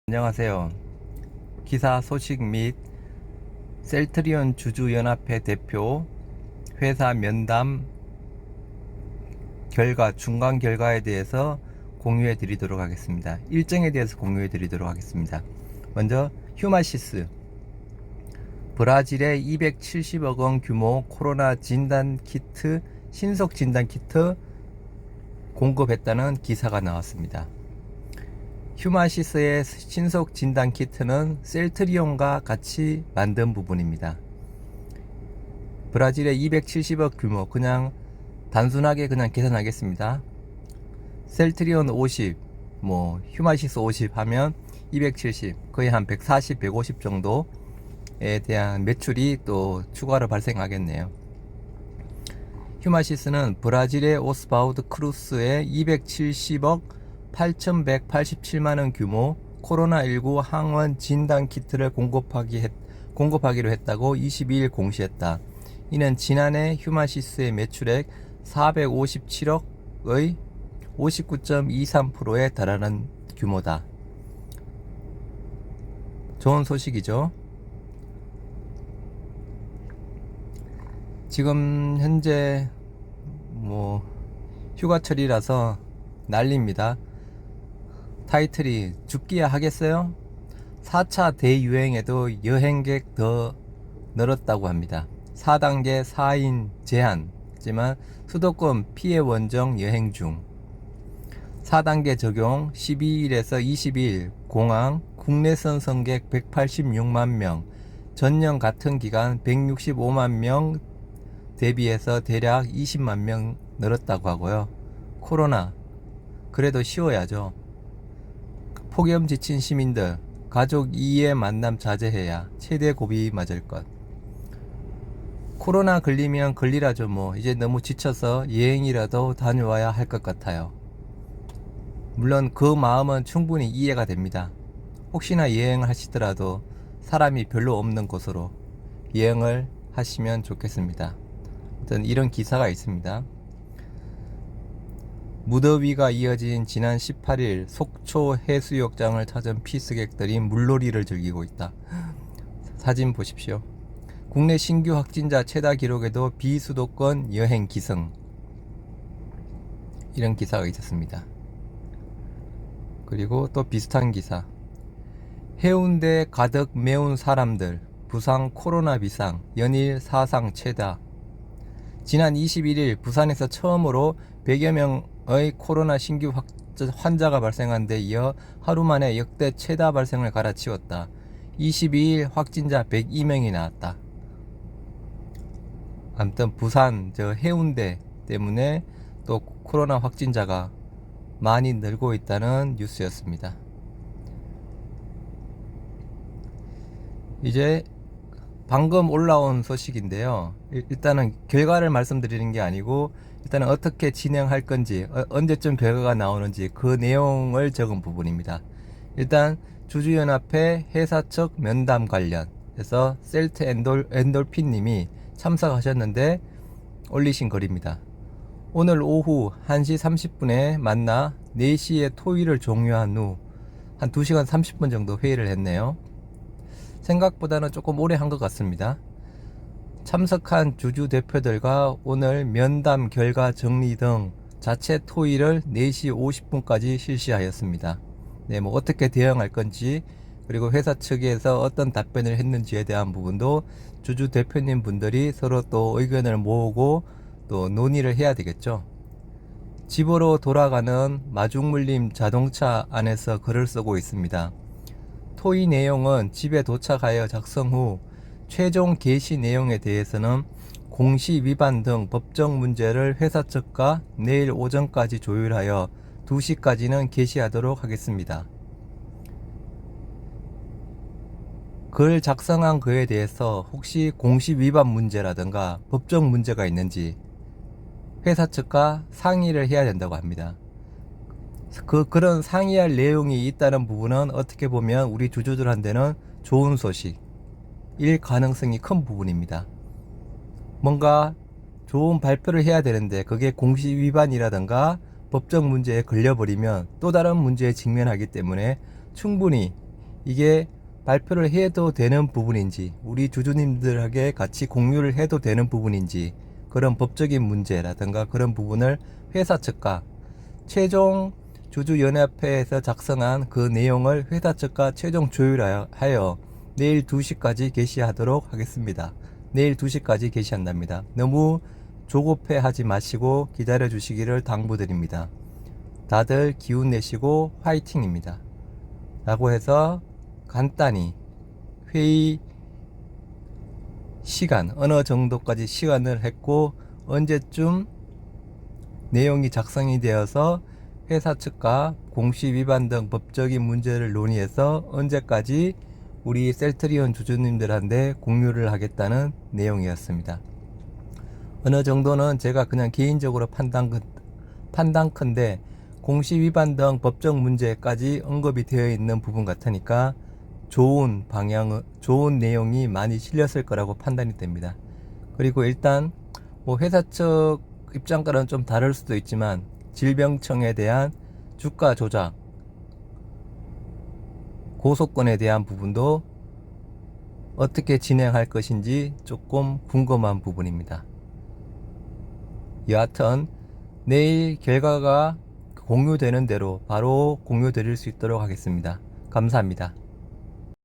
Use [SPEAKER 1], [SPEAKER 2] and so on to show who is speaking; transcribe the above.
[SPEAKER 1] 안녕하세요. 기사 소식 및 셀트리온 주주연합회 대표 회사 면담 결과, 중간 결과에 대해서 공유해 드리도록 하겠습니다. 일정에 대해서 공유해 드리도록 하겠습니다. 먼저 휴마시스, 브라질에 270억 원 규모 코로나 진단키트, 신속 진단키트 공급했다는 기사가 나왔습니다. 휴마시스의 신속 진단 키트는 셀트리온과 같이 만든 부분입니다. 브라질의 270억 규모, 그냥 단순하게 그냥 계산하겠습니다. 셀트리온 50, 휴마시스 50 하면 270, 거의 한 140, 150 정도에 대한 매출이 또 추가로 발생하겠네요. 휴마시스는 브라질의 오스바우드 크루스에 270억 8,187만원 규모 코로나19 항원 진단키트를 공급하기로 했다고 22일 공시했다. 이는 지난해 휴마시스의 매출액 457억의 59.23%에 달하는 규모다. 좋은 소식이죠. 지금 현재 휴가철이라서 난리입니다. 타이틀이 죽기야 하겠어요? 4차 대유행에도 여행객 더 늘었다고 합니다. 4단계 4인 제한, 하지만 수도권 피해 원정 여행 중. 4단계 적용 12일에서 20일 공항 국내선 승객 186만 명, 전년 같은 기간 165만 명 대비해서 대략 20만 명 늘었다고 하고요. 코로나 그래도 쉬워야죠. 폭염 지친 시민들, 가족 이의 만남 자제해야 최대 고비 맞을 것. 코로나 걸리면 걸리라죠. 이제 너무 지쳐서 여행이라도 다녀와야 할 것 같아요. 물론 그 마음은 충분히 이해가 됩니다. 혹시나 여행을 하시더라도 사람이 별로 없는 곳으로 여행을 하시면 좋겠습니다. 어떤 이런 기사가 있습니다. 무더위가 이어진 지난 18일 속초 해수욕장을 찾은 피스객들이 물놀이를 즐기고 있다. 사진 보십시오. 국내 신규 확진자 최다 기록에도 비수도권 여행 기승, 이런 기사가 있었습니다. 그리고 또 비슷한 기사, 해운대 가득 메운 사람들, 부상 코로나 비상, 연일 사상 최다. 지난 21일 부산에서 처음으로 100여 명의 코로나 신규 환자가 발생한 데 이어 하루 만에 역대 최다 발생을 갈아치웠다. 22일 확진자 102명이 나왔다. 아무튼 부산 해운대 때문에 또 코로나 확진자가 많이 늘고 있다는 뉴스였습니다. 이제 방금 올라온 소식인데요. 일단은 결과를 말씀드리는 게 아니고 일단은 어떻게 진행할 건지, 언제쯤 결과가 나오는지 그 내용을 적은 부분입니다. 일단 주주연합회 회사 측 면담 관련해서 셀트 엔돌핀 님이 참석하셨는데 올리신 글입니다. 오늘 오후 1시 30분에 만나 4시에 토의를 종료한 후 한 2시간 30분 정도 회의를 했네요. 생각보다는 조금 오래 한 것 같습니다. 참석한 주주 대표들과 오늘 면담 결과 정리 등 자체 토의를 4시 50분까지 실시하였습니다. 어떻게 대응할 건지, 그리고 회사 측에서 어떤 답변을 했는지에 대한 부분도 주주 대표님 분들이 서로 또 의견을 모으고 또 논의를 해야 되겠죠. 집으로 돌아가는 마중물림 자동차 안에서 글을 쓰고 있습니다. 토의 내용은 집에 도착하여 작성 후 최종 게시 내용에 대해서는 공시 위반 등 법적 문제를 회사 측과 내일 오전까지 조율하여 2시까지는 게시하도록 하겠습니다. 글 작성한 그에 대해서 혹시 공시 위반 문제라든가 법적 문제가 있는지 회사 측과 상의를 해야 된다고 합니다. 그런 상의할 내용이 있다는 부분은 어떻게 보면 우리 주주들한테는 좋은 소식일 가능성이 큰 부분입니다. 뭔가 좋은 발표를 해야 되는데 그게 공시 위반이라든가 법적 문제에 걸려버리면 또 다른 문제에 직면하기 때문에 충분히 이게 발표를 해도 되는 부분인지, 우리 주주님들에게 같이 공유를 해도 되는 부분인지, 그런 법적인 문제라든가 그런 부분을 회사 측과 최종 주주연합회에서 작성한 그 내용을 회사 측과 최종 조율하여 내일 2시까지 게시하도록 하겠습니다. 내일 2시까지 게시한답니다. 너무 조급해 하지 마시고 기다려 주시기를 당부드립니다. 다들 기운 내시고 화이팅입니다. 라고 해서 간단히 회의 시간, 어느 정도까지 시간을 했고, 언제쯤 내용이 작성이 되어서 회사 측과 공시 위반 등 법적인 문제를 논의해서 언제까지 우리 셀트리온 주주님들한테 공유를 하겠다는 내용이었습니다. 어느 정도는 제가 그냥 개인적으로 판단컨대 공시 위반 등 법적 문제까지 언급이 되어 있는 부분 같으니까 좋은 내용이 많이 실렸을 거라고 판단이 됩니다. 그리고 일단 뭐 회사 측 입장과는 좀 다를 수도 있지만 질병청에 대한 주가 조작, 고소권에 대한 부분도 어떻게 진행할 것인지 조금 궁금한 부분입니다. 여하튼 내일 결과가 공유되는 대로 바로 공유 드릴 수 있도록 하겠습니다. 감사합니다.